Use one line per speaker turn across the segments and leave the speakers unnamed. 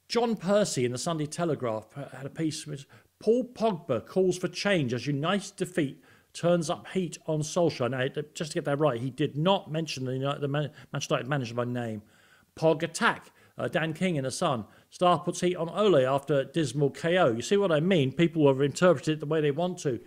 John Percy in the Sunday Telegraph had a piece which Paul Pogba calls for change as United defeat turns up heat on Solskjaer. Now, just to get that right, he did not mention the Manchester United manager by name. Pog attack. Dan King in The Sun. Star puts heat on Ole after dismal KO. You see what I mean? People will interpret it the way they want to.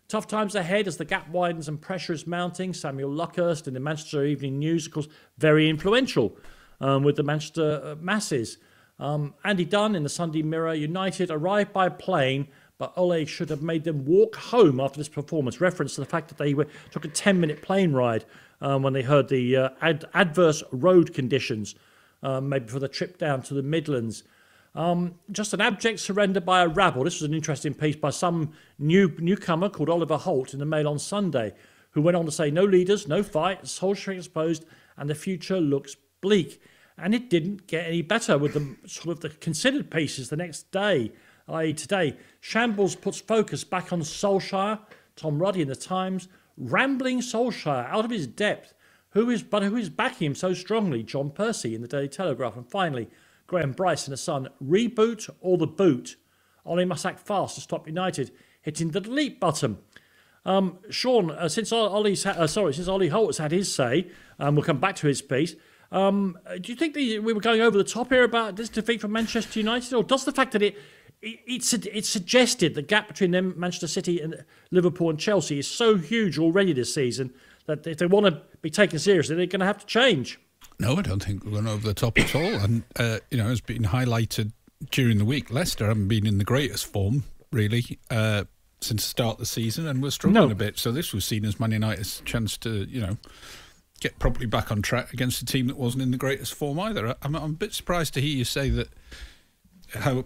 Tough times ahead as the gap widens and pressure is mounting. Samuel Luckhurst in the Manchester Evening News, of course, very influential with the Manchester masses. Andy Dunn in the Sunday Mirror. United arrived by plane, but Ole should have made them walk home after this performance. Reference to the fact that they took a 10-minute plane ride when they heard the adverse road conditions. Maybe for the trip down to the Midlands. Just an abject surrender by a rabble. This was an interesting piece by some newcomer called Oliver Holt in the Mail on Sunday, who went on to say, no leaders, no fight, Solskjaer exposed, and the future looks bleak. And it didn't get any better with the considered pieces the next day, i.e. today. Shambles puts focus back on Solskjaer. Tom Ruddy in the Times. Rambling Solskjaer out of his depth. Who is backing him so strongly? John Percy in the Daily Telegraph. And finally, Graham Bryce in The Sun. Reboot or the boot? Ole must act fast to stop United hitting the delete button. Shaun, since Ollie Holt has had his say, we'll come back to his piece. Do you think we were going over the top here about this defeat from Manchester United, or does the fact that it suggested the gap between them, Manchester City and Liverpool and Chelsea, is so huge already this season that if they want to be taken seriously, they're going to have to change?
No, I don't think we're going over the top at all. And, it's been highlighted during the week. Leicester haven't been in the greatest form, really, since the start of the season, and we're struggling a bit. So this was seen as Man United's chance to, get properly back on track against a team that wasn't in the greatest form either. I'm a bit surprised to hear you say that, how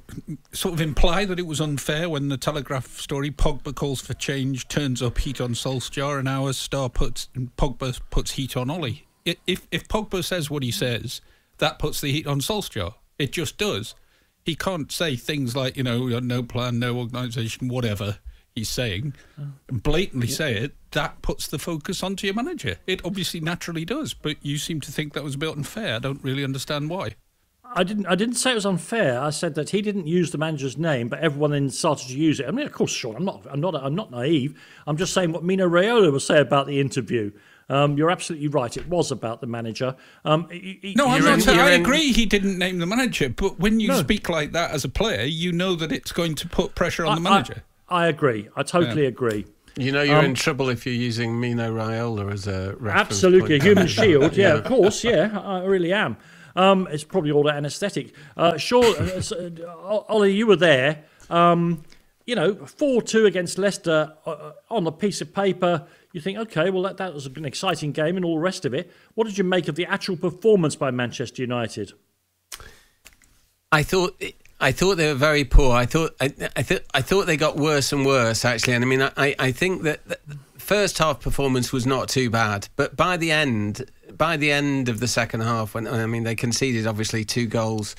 sort of imply that it was unfair when the Telegraph story, Pogba calls for change, turns up heat on Solskjaer, and our star Pogba puts heat on Ollie. If Pogba says what he says, that puts the heat on Solskjaer. It just does. He can't say things like, no plan, no organisation, whatever he's saying, and blatantly say it. That puts the focus onto your manager. It obviously naturally does, but you seem to think that was a bit unfair. I don't really understand why.
I didn't say it was unfair. I said that he didn't use the manager's name, but everyone then started to use it. I mean, of course, Shaun, I'm not naive. I'm just saying what Mino Raiola will say about the interview. You're absolutely right. It was about the manager.
I agree he didn't name the manager, but when you speak like that as a player, you know that it's going to put pressure on the manager. I
agree. I totally agree.
You're in trouble if you're using Mino Raiola as a reference.
Absolutely, a human shield. Yeah, of course. Yeah, I really am. It's probably all that anaesthetic. Ollie, you were there. 4-2 against Leicester on a piece of paper. You think, okay, well, that was an exciting game and all the rest of it. What did you make of the actual performance by Manchester United?
I thought they were very poor. I thought they got worse and worse, actually. And I mean, I think that the first half performance was not too bad, but by the end of the second half, when they conceded obviously 2 goals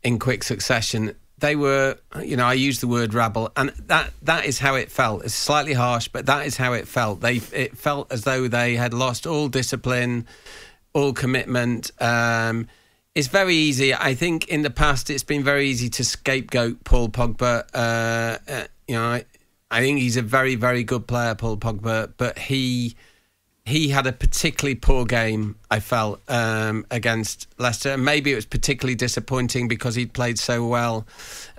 in quick succession, they were, I used the word rabble, and that is how it felt. It's slightly harsh, but that is how it felt. It felt as though they had lost all discipline, all commitment. It's very easy. I think in the past it's been very easy to scapegoat Paul Pogba. I think he's a very, very good player, Paul Pogba, but he had a particularly poor game, I felt, against Leicester. And maybe it was particularly disappointing because he'd played so well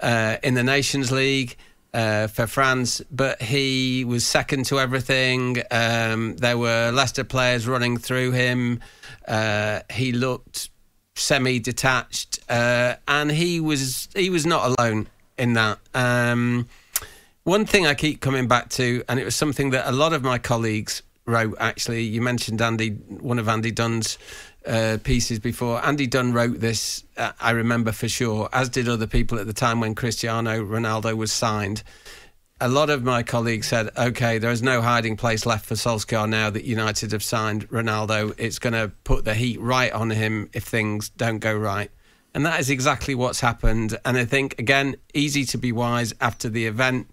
in the Nations League for France, but he was second to everything. There were Leicester players running through him. He looked semi-detached, and he was not alone in that. One thing I keep coming back to, and it was something that a lot of my colleagues wrote, actually. You mentioned one of Andy Dunn's pieces before. Andy Dunn wrote this, I remember for sure, as did other people at the time when Cristiano Ronaldo was signed. A lot of my colleagues said, OK, there is no hiding place left for Solskjaer now that United have signed Ronaldo. It's going to put the heat right on him if things don't go right. And that is exactly what's happened. And I think, again, easy to be wise after the event.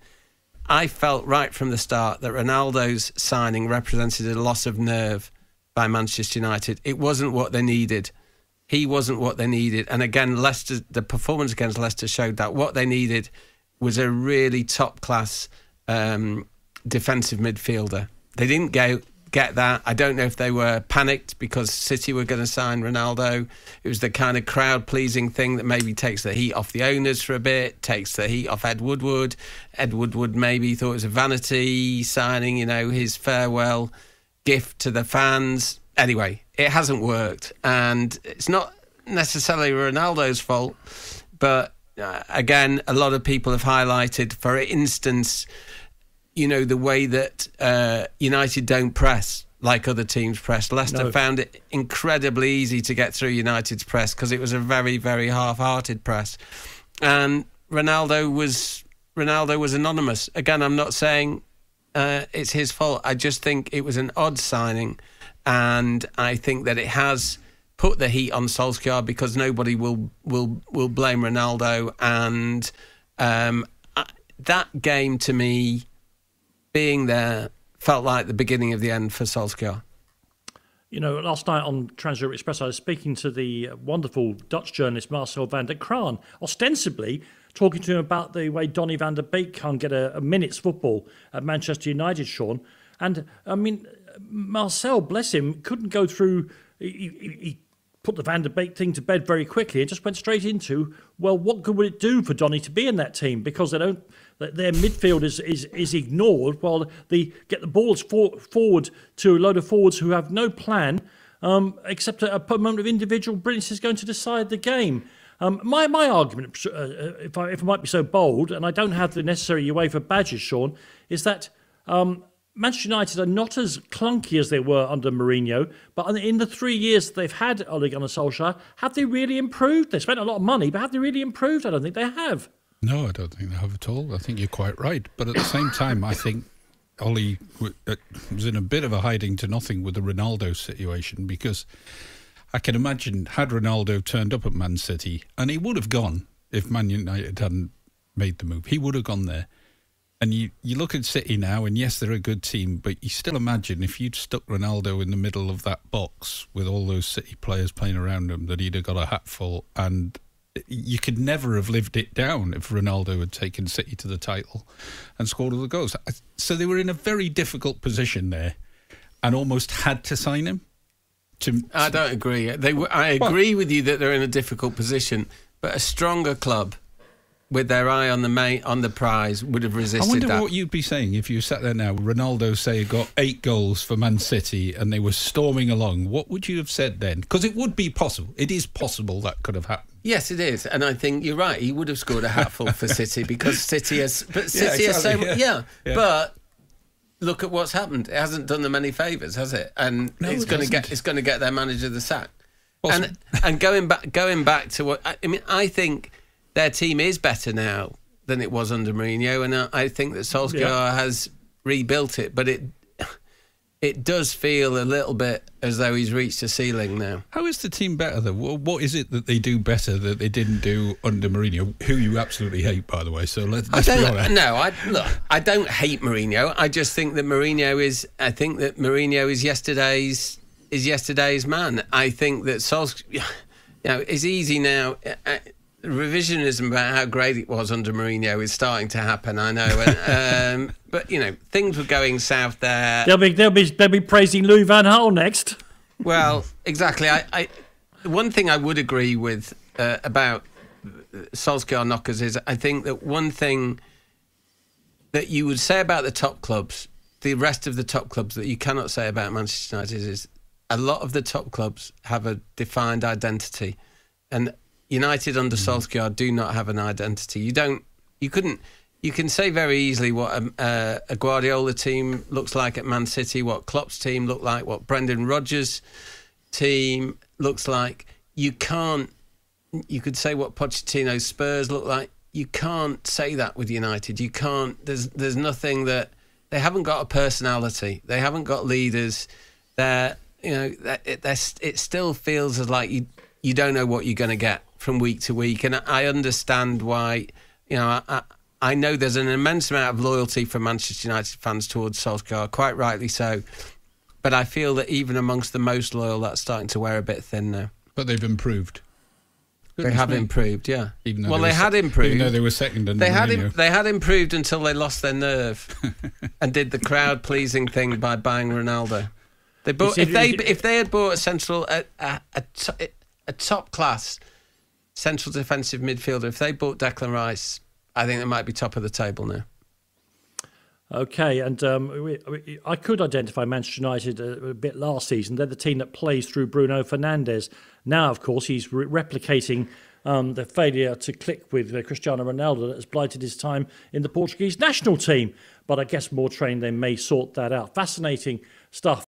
I felt right from the start that Ronaldo's signing represented a loss of nerve by Manchester United. It wasn't what they needed. he wasn't what they needed. And again, the performance against Leicester showed that what they needed was a really top-class defensive midfielder. They didn't get that. I don't know if they were panicked because City were going to sign Ronaldo. It was the kind of crowd-pleasing thing that maybe takes the heat off the owners for a bit, takes the heat off Ed Woodward. Ed Woodward maybe thought it was a vanity signing, his farewell gift to the fans. Anyway, it hasn't worked. And it's not necessarily Ronaldo's fault, but again, a lot of people have highlighted, for instance, the way that United don't press like other teams press. Leicester found it incredibly easy to get through United's press because it was a very, very half-hearted press. And Ronaldo was anonymous. Again, I'm not saying it's his fault. I just think it was an odd signing, and I think that it has put the heat on Solskjaer because nobody will blame Ronaldo. And that game, to me, being there, felt like the beginning of the end for Solskjaer.
Last night on Trans-Europe Express, I was speaking to the wonderful Dutch journalist Marcel van der Kraan, ostensibly talking to him about the way Donny van der Beek can't get a minute's football at Manchester United, Shaun. And, Marcel, bless him, couldn't go through... He put the Van der Beek thing to bed very quickly and just went straight into, well, what good would it do for Donny to be in that team? Because their midfield is ignored while they get the balls forward to a load of forwards who have no plan, except a moment of individual brilliance is going to decide the game. My argument, if I might be so bold, and I don't have the necessary UEFA badges, Shaun, is that Manchester United are not as clunky as they were under Mourinho, but in the 3 years they've had Ole Gunnar Solskjaer, have they really improved? They spent a lot of money, but have they really improved? I don't think they have.
No, I don't think they have at all. I think you're quite right. But at the same time, I think Ollie was in a bit of a hiding to nothing with the Ronaldo situation, because I can imagine had Ronaldo turned up at Man City, and he would have gone if Man United hadn't made the move. He would have gone there. And you look at City now, and yes, they're a good team, but you still imagine if you'd stuck Ronaldo in the middle of that box with all those City players playing around him, that he'd have got a hatful. And you could never have lived it down if Ronaldo had taken City to the title and scored all the goals. So they were in a very difficult position there and almost had to sign him.
I don't agree. I agree with you that they're in a difficult position, but a stronger club with their eye on the prize would have resisted that.
I wonder what you'd be saying if you sat there now. Ronaldo, say, got 8 goals for Man City and they were storming along. What would you have said then? Because it would be possible. It is possible that could have happened.
Yes, it is. And I think you're right. He would have scored a hatful for City because City has... But City has so... Yeah. But look at what's happened. It hasn't done them any favours, has it? And it's going to get their manager the sack. And going back to what... I think... Their team is better now than it was under Mourinho, and I think that Solskjaer has rebuilt it, but it does feel a little bit as though he's reached a ceiling now.
How is the team better, though? What is it that they do better that they didn't do under Mourinho, who you absolutely hate, by the way? So let's be honest.
No, I don't hate Mourinho. I just think that Mourinho is yesterday's man. I think that Solskjaer, it's easy now. Revisionism about how great it was under Mourinho is starting to happen, I know, but things were going south there.
They'll be praising Louis van Gaal next.
Well, exactly. I one thing I would agree with about Solskjaer knockers is I think that one thing that you would say about the top clubs, the rest of the top clubs, that you cannot say about Manchester United is a lot of the top clubs have a defined identity, and United under Solskjaer do not have an identity. You can say very easily what a Guardiola team looks like at Man City, what Klopp's team looked like, what Brendan Rodgers' team looks like. You could say what Pochettino's Spurs look like. You can't say that with United. You can't. There's nothing that they haven't got a personality. They haven't got leaders. It still feels as like you don't know what you're going to get from week to week, and I understand why. I know there's an immense amount of loyalty from Manchester United fans towards Solskjaer, quite rightly so, but I feel that even amongst the most loyal, that's starting to wear a bit thin now.
But they've improved.
They have improved, yeah.
Even though
they had improved.
Even though they were second under
they
Mourinho.
they had improved until they lost their nerve and did the crowd-pleasing thing by buying Ronaldo. They bought if they had bought a top-class central defensive midfielder, if they bought Declan Rice, I think they might be top of the table now.
Okay, and I could identify Manchester United a bit last season. They're the team that plays through Bruno Fernandes. Now, of course, he's replicating the failure to click with Cristiano Ronaldo that has blighted his time in the Portuguese national team. But I guess more training, they may sort that out. Fascinating stuff